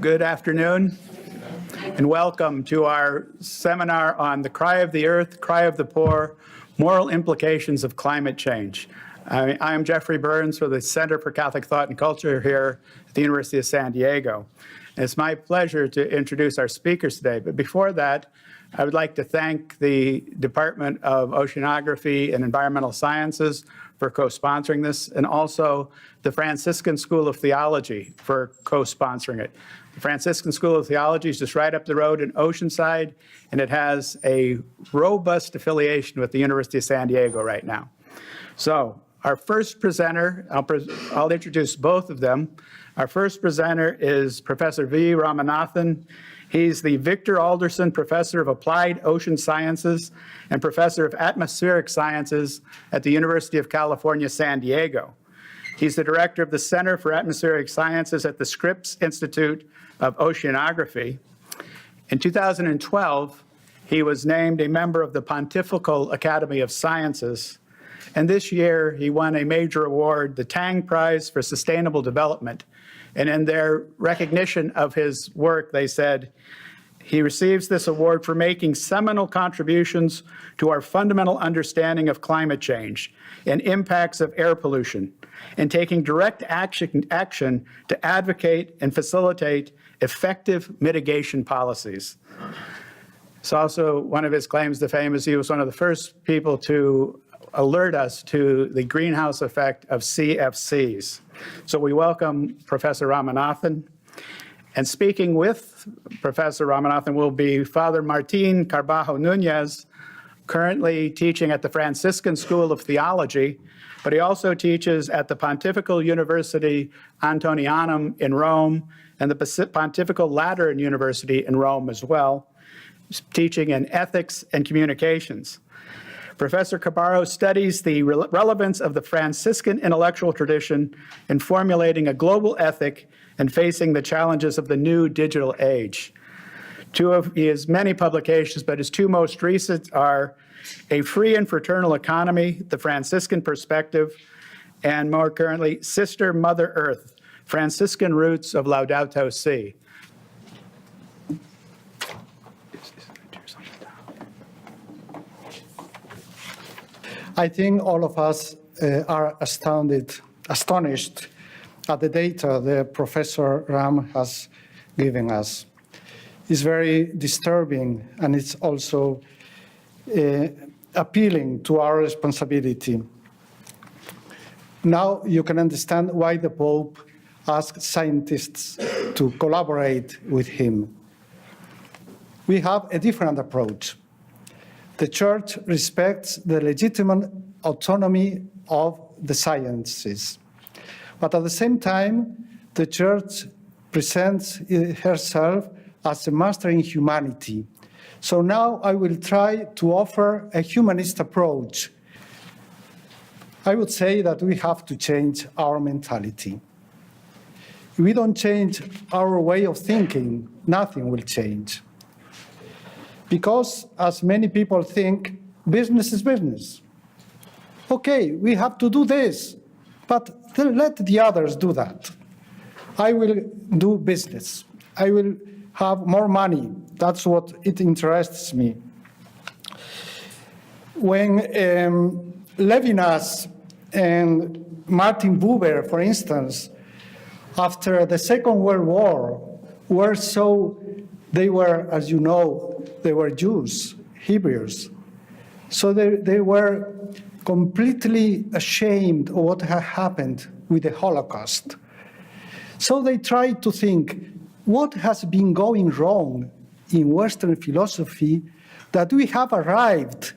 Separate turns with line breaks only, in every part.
Good afternoon, and welcome to our seminar on the cry of the earth, cry of the poor, moral implications of climate change. I am Jeffrey Burns with the Center for Catholic Thought and Culture here at the University of San Diego. And it's my pleasure to introduce our speakers today. But before that, I would like to thank the Department of Oceanography and Environmental Sciences for co-sponsoring this, and also the Franciscan School of Theology for co-sponsoring it. The Franciscan School of Theology is just right up the road in Oceanside, and it has a robust affiliation with the University of San Diego right now. So our first presenter, I'll introduce both of them. Our first presenter is Professor V. Ramanathan. He's the Victor Alderson Professor of Applied Ocean Sciences and Professor of Atmospheric Sciences at the University of California, San Diego. He's the Director of the Center for Atmospheric Sciences at the Scripps Institute of Oceanography. In 2012, he was named a member of the Pontifical Academy of Sciences, and this year he won a major award, the Tang Prize for Sustainable Development. And in their recognition of his work, they said, he receives this award for making seminal contributions to our fundamental understanding of climate change and impacts of air pollution, and taking direct action to advocate and facilitate effective mitigation policies. It's also one of his claims to fame is he was one of the first people to alert us to the greenhouse effect of CFCs. So we welcome Professor Ramanathan. And speaking with Professor Ramanathan will be Father Martin Carbajo Nunez, currently teaching at the Franciscan School of Theology, but he also teaches at the Pontifical University Antonianum in Rome and the Pontifical Lateran University in Rome as well, teaching in ethics and communications. Professor Carbajo studies the relevance of the Franciscan intellectual tradition in formulating a global ethic and facing the challenges of the new digital age. He has many publications, but his two most recent are A Free and Fraternal Economy, The Franciscan Perspective, and more currently, Sister Mother Earth, Franciscan Roots of Laudato Si.
I think all of us are astonished at the data that Professor Ram has given us. It's very disturbing, and it's also appealing to our responsibility. Now you can understand why the Pope asked scientists to collaborate with him. We have a different approach. The Church respects the legitimate autonomy of the sciences. But at the same time, the Church presents herself as a master in humanity. So now I will try to offer a humanist approach. I would say that we have to change our mentality. If we don't change our way of thinking, nothing will change. Because, as many people think, business is business. Okay, we have to do this, but let the others do that. I will do business. I will have more money. That's what it interests me. When Levinas and Martin Buber, for instance, after the Second World War, they were, as you know, they were Jews, Hebrews. So they were completely ashamed of what had happened with the Holocaust. So they tried to think, what has been going wrong in Western philosophy that we have arrived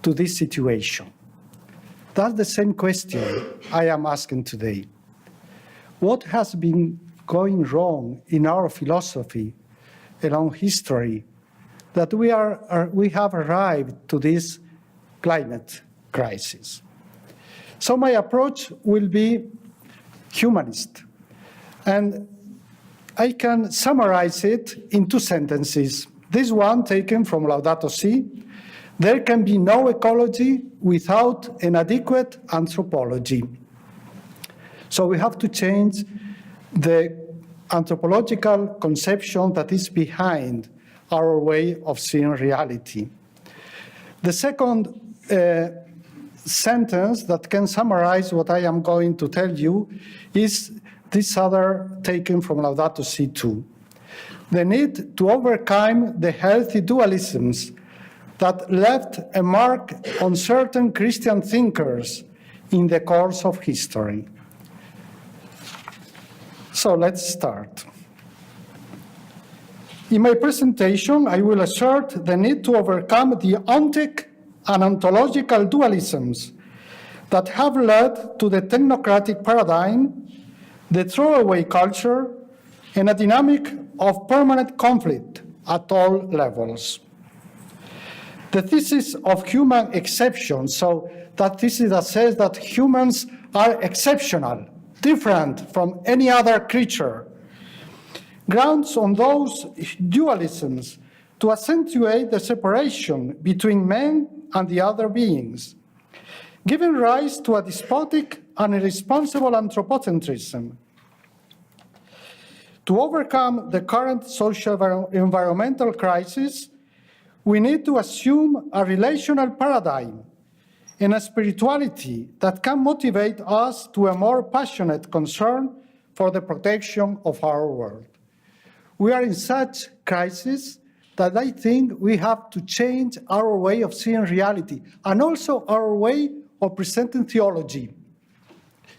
to this situation? That's the same question I am asking today. What has been going wrong in our philosophy along history that we have arrived to this climate crisis? So my approach will be humanist. And I can summarize it in two sentences. This one taken from Laudato Si: there can be no ecology without an adequate anthropology. So we have to change the anthropological conception that is behind our way of seeing reality. The second sentence that can summarize what I am going to tell you is this other taken from Laudato Si 2. The need to overcome the healthy dualisms that left a mark on certain Christian thinkers in the course of history. So let's start. In my presentation, I will assert the need to overcome the ontic and ontological dualisms that have led to the technocratic paradigm, the throwaway culture, and a dynamic of permanent conflict at all levels. The thesis of human exception, so that thesis that says that humans are exceptional, different from any other creature, grounds on those dualisms to accentuate the separation between men and the other beings, giving rise to a despotic and irresponsible anthropocentrism. To overcome the current social environmental crisis, we need to assume a relational paradigm and a spirituality that can motivate us to a more passionate concern for the protection of our world. We are in such crisis that I think we have to change our way of seeing reality and also our way of presenting theology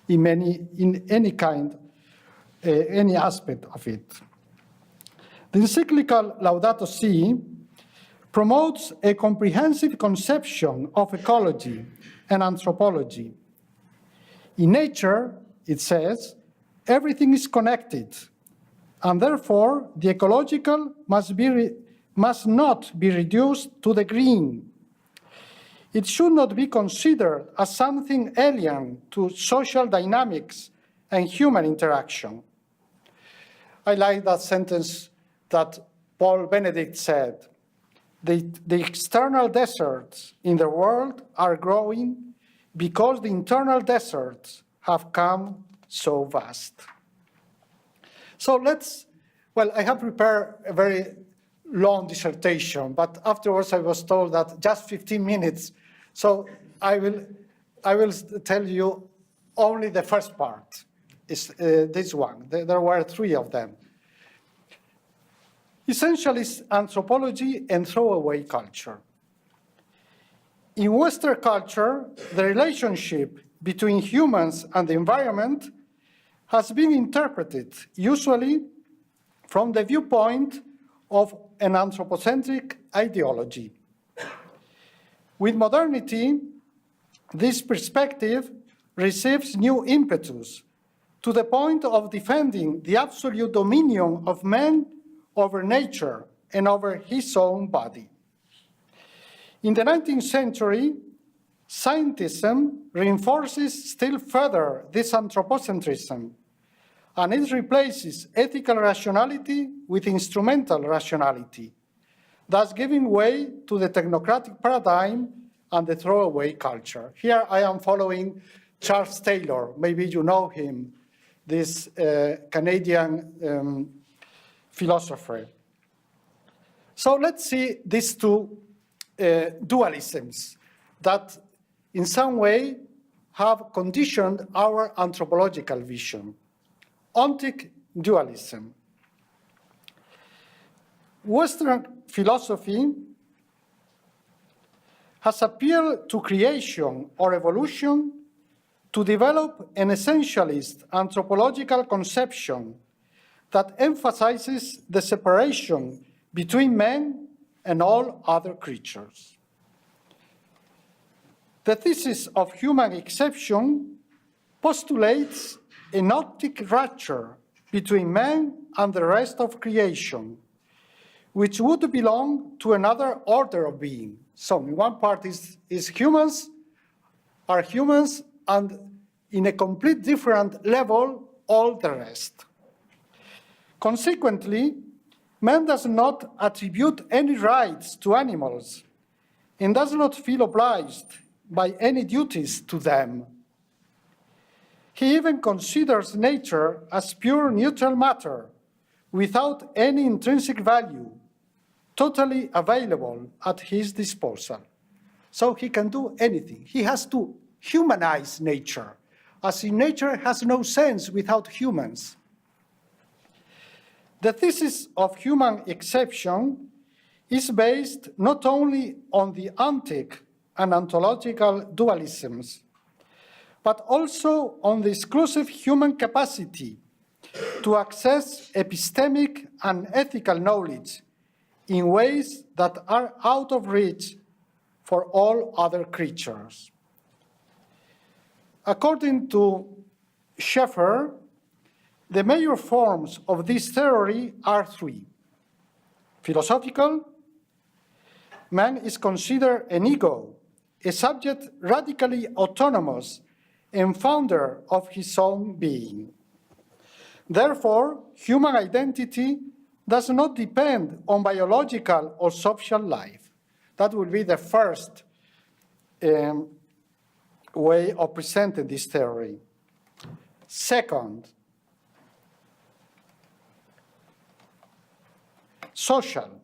in any aspect of it. The encyclical Laudato Si promotes a comprehensive conception of ecology and anthropology. In nature, it says, everything is connected, and therefore the ecological must not be reduced to the green. It should not be considered as something alien to social dynamics and human interaction. I like that sentence that Paul Benedict said. The external deserts in the world are growing because the internal deserts have come so vast. So I have prepared a very long dissertation, but afterwards I was told that just 15 minutes. So I will tell you only the first part, is this one. There were 3 of them. Essentialist anthropology and throwaway culture. In Western culture, the relationship between humans and the environment has been interpreted usually from the viewpoint of an anthropocentric ideology. With modernity, this perspective receives new impetus to the point of defending the absolute dominion of man over nature and over his own body. In the 19th century, scientism reinforces still further this anthropocentrism, and it replaces ethical rationality with instrumental rationality, thus giving way to the technocratic paradigm and the throwaway culture. Here I am following Charles Taylor. Maybe you know him, this Canadian philosopher. So let's see these 2 dualisms that in some way have conditioned our anthropological vision. Ontic dualism. Western philosophy has appealed to creation or evolution to develop an essentialist anthropological conception that emphasizes the separation between man and all other creatures. The thesis of human exception postulates an optic rupture between man and the rest of creation, which would belong to another order of being. So in one part is humans, are humans, and in a complete different level, all the rest. Consequently, man does not attribute any rights to animals and does not feel obliged by any duties to them. He even considers nature as pure neutral matter without any intrinsic value, totally available at his disposal. So he can do anything. He has to humanize nature, as if nature has no sense without humans. The thesis of human exception is based not only on the ontic and ontological dualisms, but also on the exclusive human capacity to access epistemic and ethical knowledge in ways that are out of reach for all other creatures. According to Schaeffer, the major forms of this theory are three. Philosophical, man is considered an ego, a subject radically autonomous and founder of his own being. Therefore, human identity does not depend on biological or social life. That will be the first way of presenting this theory. Second, social.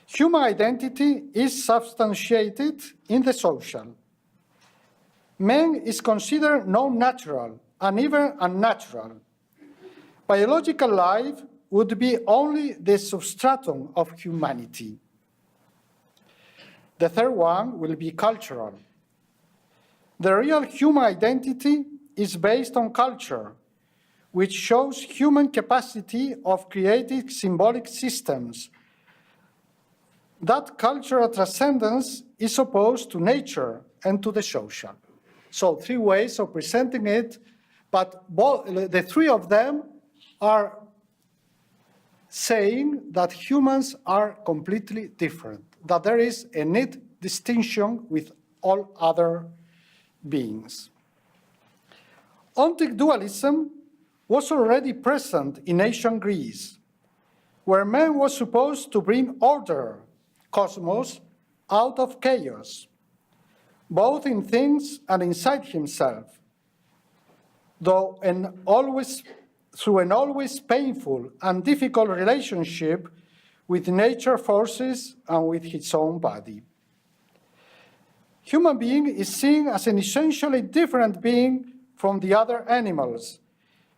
Human identity is substantiated in the social. Man is considered non-natural and even unnatural. Biological life would be only the substratum of humanity. The third one will be cultural. The real human identity is based on culture, which shows human capacity of creating symbolic systems. That cultural transcendence is opposed to nature and to the social. So three ways of presenting it, but the three of them are saying that humans are completely different, that there is a neat distinction with all other beings. Ontic dualism was already present in ancient Greece, where man was supposed to bring order, cosmos, out of chaos, both in things and inside himself, though through an always painful and difficult relationship with nature forces and with his own body. Human being is seen as an essentially different being from the other animals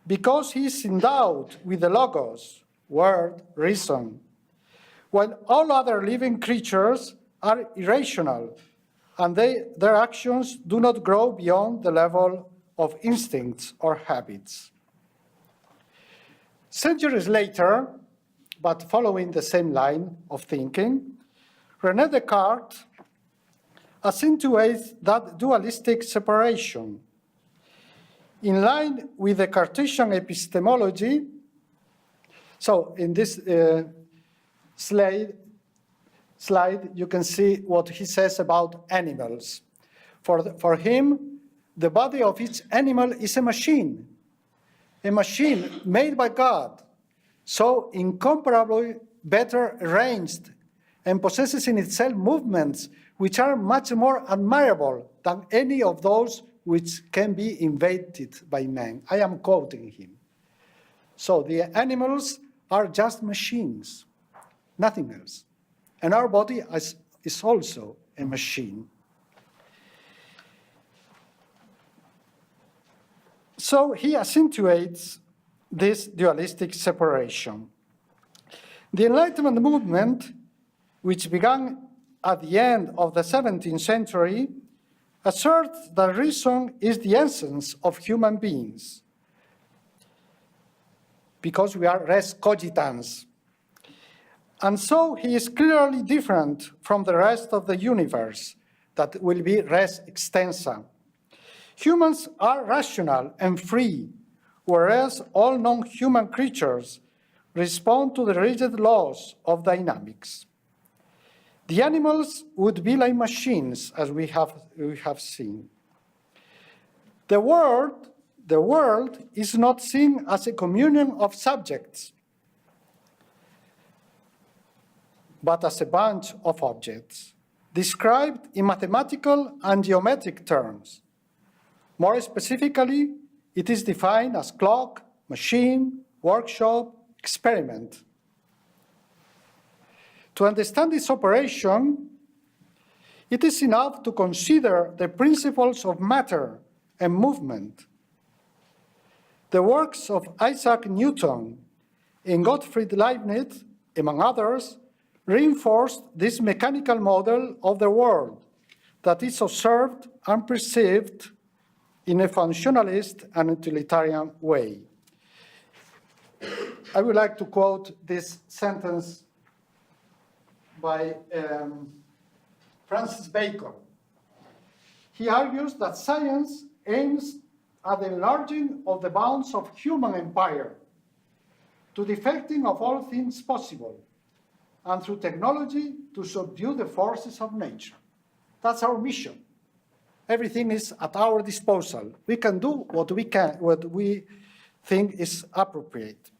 because he is endowed with the logos, word, reason, while all other living creatures are irrational and their actions do not grow beyond the level of instincts or habits. Centuries later, but following the same line of thinking, René Descartes accentuates that dualistic separation. In line with the Cartesian epistemology, so in this slide, you can see what he says about animals. For him, the body of each animal is a machine made by God, so incomparably better arranged and possesses in itself movements which are much more admirable than any of those which can be invented by man. I am quoting him. So the animals are just machines, nothing else. And our body is also a machine. So he accentuates this dualistic separation. The Enlightenment movement, which began at the end of the 17th century, asserts that reason is the essence of human beings, because we are res cogitans. And so he is clearly different from the rest of the universe, that will be res extensa. Humans are rational and free, whereas all non-human creatures respond to the rigid laws of dynamics. The animals would be like machines, as we have seen. The world is not seen as a communion of subjects, but as a bunch of objects, described in mathematical and geometric terms. More specifically, it is defined as clock, machine, workshop, experiment. To understand this operation, it is enough to consider the principles of matter and movement. The works of Isaac Newton and Gottfried Leibniz, among others, reinforced this mechanical model of the world that is observed and perceived in a functionalist and utilitarian way. I would like to quote this sentence by Francis Bacon. He argues that science aims at the enlarging of the bounds of human empire to the effecting of all things possible, and through technology to subdue the forces of nature. That's our mission. Everything is at our disposal. We can do what we think is appropriate.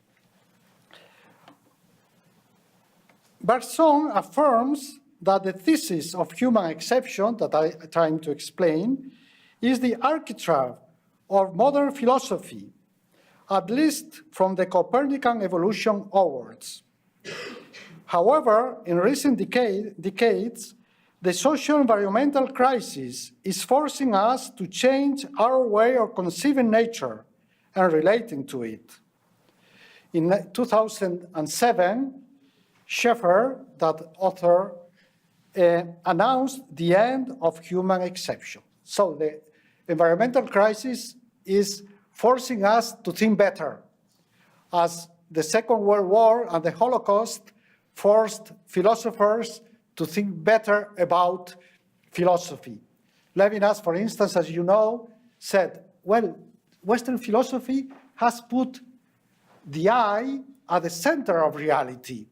Bergson affirms that the thesis of human exception that I'm trying to explain is the archetype of modern philosophy, at least from the Copernican evolution onwards. However, in recent decades, the socio-environmental crisis is forcing us to change our way of conceiving nature and relating to it. In 2007, Schaeffer, that author, announced the end of human exception. So the environmental crisis is forcing us to think better, as the Second World War and the Holocaust forced philosophers to think better about philosophy. Levinas, for instance, as you know, said, well, Western philosophy has put the I at the center of reality.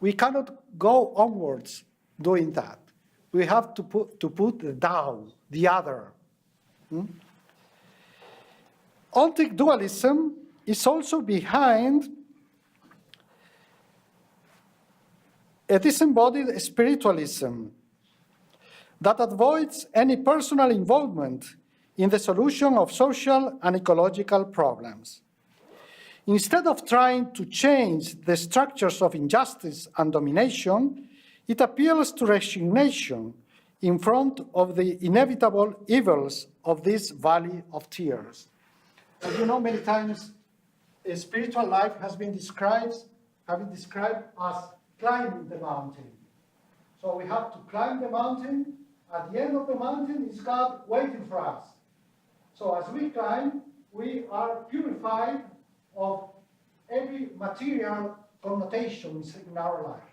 We cannot go onwards doing that. We have to put the Tao, the other. Ontic dualism is also behind a disembodied spiritualism that avoids any personal involvement in the solution of social and ecological problems. Instead of trying to change the structures of injustice and domination, it appeals to resignation in front of the inevitable evils of this valley of tears. As you know, many times, a spiritual life has been described as climbing the mountain. So we have to climb the mountain. At the end of the mountain is God waiting for us. So as we climb, we are purified of every material connotations in our life.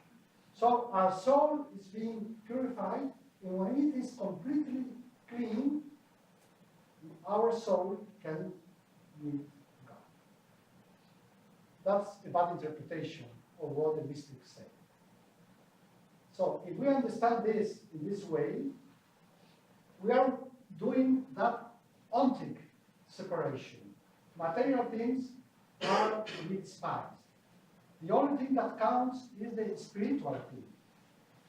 So our soul is being purified, and when it is completely clean, our soul can meet God. That's a bad interpretation of what the mystics say. So if we understand this in this way, we are doing that ontic separation. Material things are to be despised. The only thing that counts is the spiritual thing.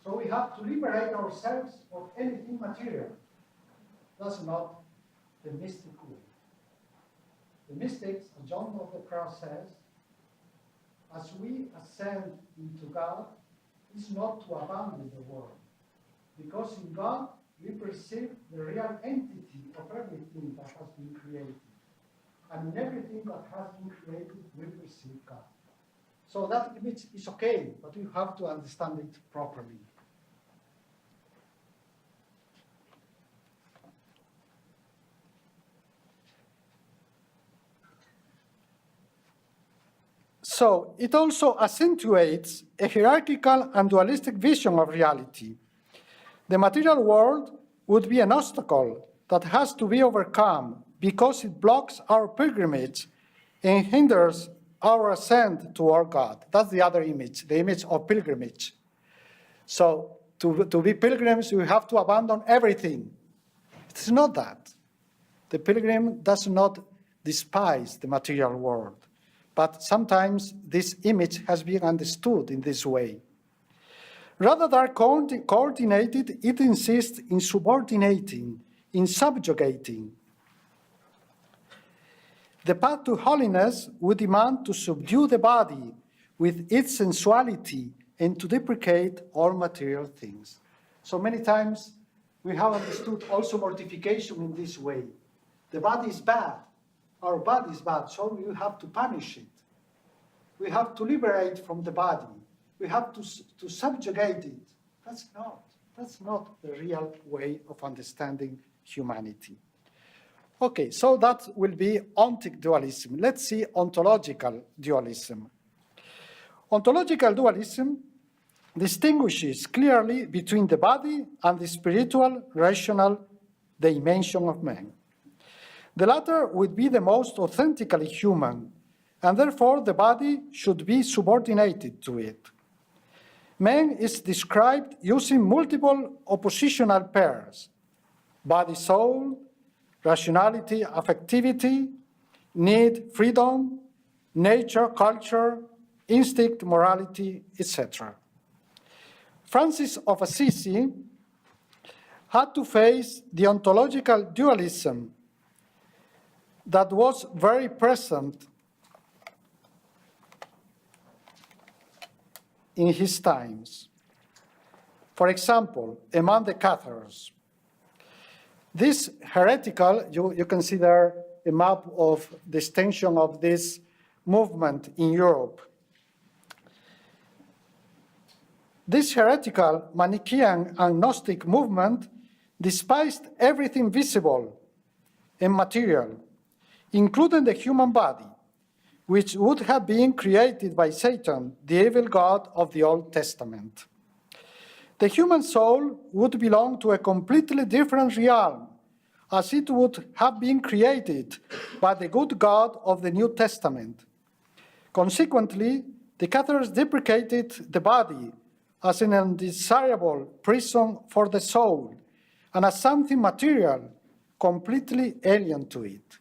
So we have to liberate ourselves of anything material. That's not the mystic way. The mystics, as John of the Cross says, as we ascend into God, is not to abandon the world. Because in God, we perceive the real entity of everything that has been created. And in everything that has been created, we perceive God. So that image is okay, but you have to understand it properly. So it also accentuates a hierarchical and dualistic vision of reality. The material world would be an obstacle that has to be overcome because it blocks our pilgrimage and hinders our ascent toward God. That's the other image, the image of pilgrimage. So to be pilgrims, we have to abandon everything. It's not that. The pilgrim does not despise the material world, but sometimes this image has been understood in this way. Rather than coordinated, it insists in subordinating, in subjugating. The path to holiness would demand to subdue the body with its sensuality and to deprecate all material things. So many times we have understood also mortification in this way. The body is bad, our body is bad, so you have to punish it. We have to liberate from the body. We have to subjugate it. That's not the real way of understanding humanity. Okay, so that will be ontic dualism. Let's see ontological dualism. Ontological dualism distinguishes clearly between the body and the spiritual, rational dimension of man. The latter would be the most authentically human, and therefore the body should be subordinated to it. Man is described using multiple oppositional pairs: body-soul, rationality, affectivity, need, freedom, nature, culture, instinct, morality, etc. Francis of Assisi had to face the ontological dualism that was very present in his times. For example, among the Cathars. This heretical, you consider a map of the extension of this movement in Europe. This heretical Manichaean and Gnostic movement despised everything visible and material, including the human body, which would have been created by Satan, the evil god of the Old Testament. The human soul would belong to a completely different realm, as it would have been created by the good God of the New Testament. Consequently, the Cathars deprecated the body as an undesirable prison for the soul and as something material, completely alien to it.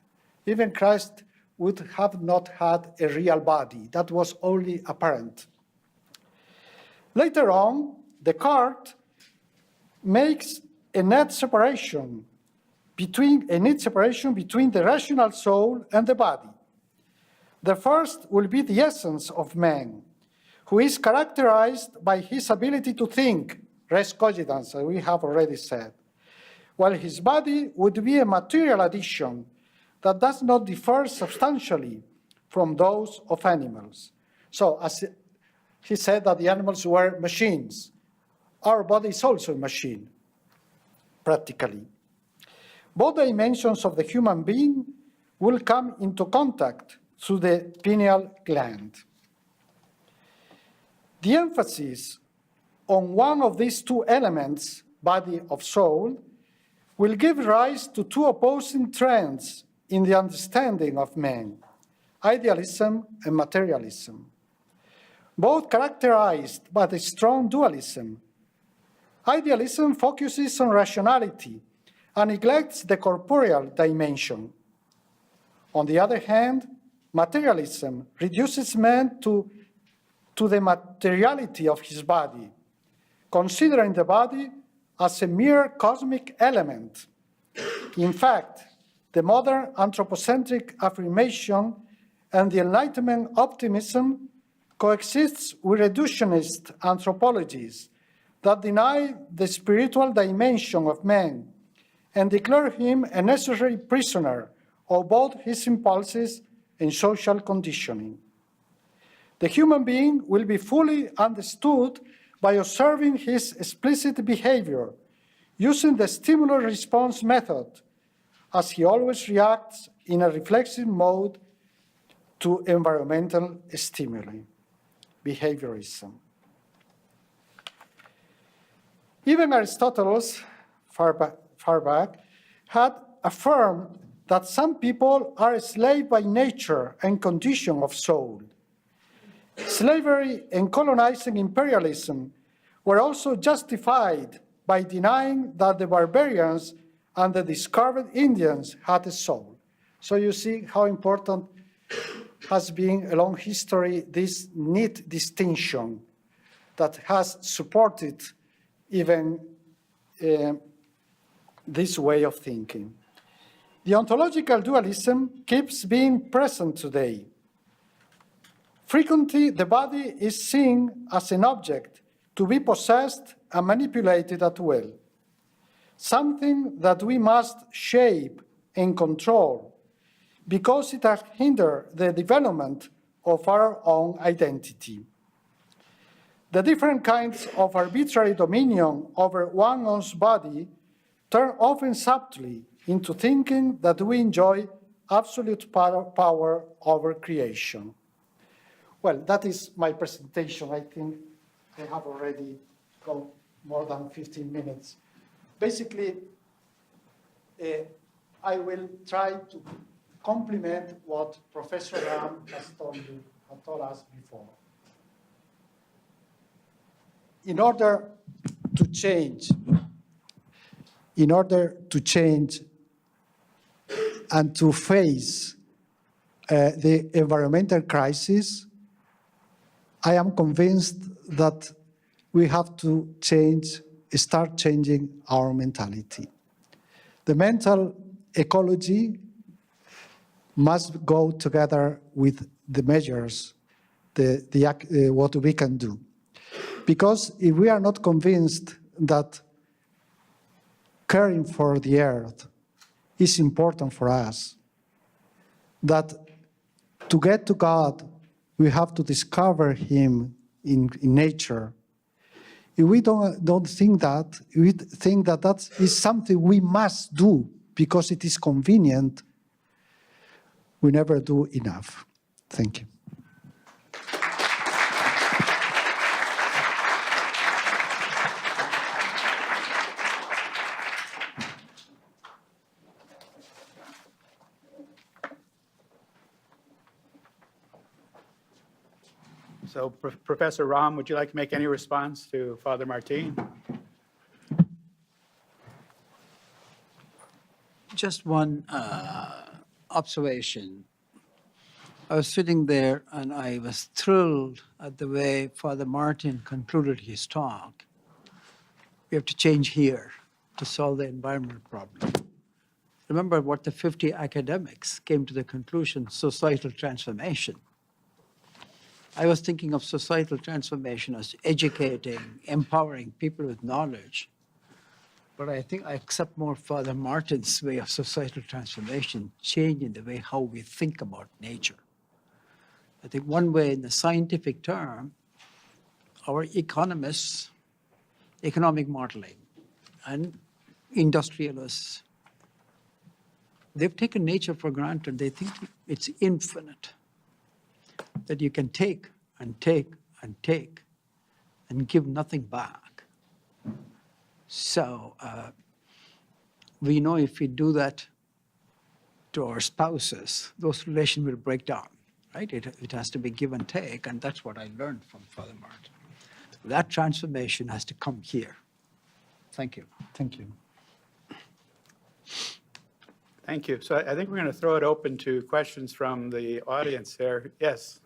Even Christ would have not had a real body. That was only apparent. Later on, Descartes makes a net separation between the rational soul and the body. The first will be the essence of man, who is characterized by his ability to think, res cogitans, as we have already said, while his body would be a material addition that does not differ substantially from those of animals. So, as he said that the animals were machines, our body is also a machine, practically. Both dimensions of the human being will come into contact through the pineal gland. The emphasis on one of these two elements, body of soul, will give rise to two opposing trends in the understanding of man: idealism and materialism, both characterized by a strong dualism. Idealism focuses on rationality and neglects the corporeal dimension. On the other hand, materialism reduces man to the materiality of his body, considering the body as a mere cosmic element. In fact, the modern anthropocentric affirmation and the Enlightenment optimism coexists with reductionist anthropologies that deny the spiritual dimension of man and declare him a necessary prisoner of both his impulses and social conditioning. The human being will be fully understood by observing his explicit behavior, using the stimulus-response method, as he always reacts in a reflexive mode to environmental stimuli, behaviorism. Even Aristotle, far back, had affirmed that some people are enslaved by nature and condition of soul. Slavery and colonizing imperialism were also justified by denying that the barbarians and the discovered Indians had a soul. So you see how important has been along history this neat distinction that has supported even this way of thinking. The ontological dualism keeps being present today. Frequently, the body is seen as an object to be possessed and manipulated at will, something that we must shape and control because it has hindered the development of our own identity. The different kinds of arbitrary dominion over one's body turn often subtly into thinking that we enjoy absolute power over creation. Well, that is my presentation. I think I have already gone more than 15 minutes. Basically, I will try to complement what Professor Ram has told us before. In order to change and to face the environmental crisis, I am convinced that we have to start changing our mentality. The mental ecology must go together with the measures, what we can do. Because if we are not convinced that caring for the earth is important for us, that to get to God, we have to discover Him in nature. If we don't think that, we think that that is something we must do because it is convenient, we never do enough. Thank you.
So Professor Ram, would you like to make any response to Father Martin?
Just one observation. I was sitting there and I was thrilled at the way Father Martin concluded his talk. We have to change here to solve the environmental problem. Remember what the 50 academics came to the conclusion, societal transformation. I was thinking of societal transformation as educating, empowering people with knowledge. But I think I accept more Father Martin's way of societal transformation, changing the way how we think about nature. I think one way in the scientific term, our economists, economic modeling, and industrialists, they've taken nature for granted. They think it's infinite, that you can take and take and take and give nothing back. So we know if we do that to our spouses, those relations will break down, right? It has to be give and take, and that's what I learned from Father Martin. That transformation has to come here. Thank you.
Thank you.
Thank you. So I think we're going to throw it open to questions from the audience there. Yes.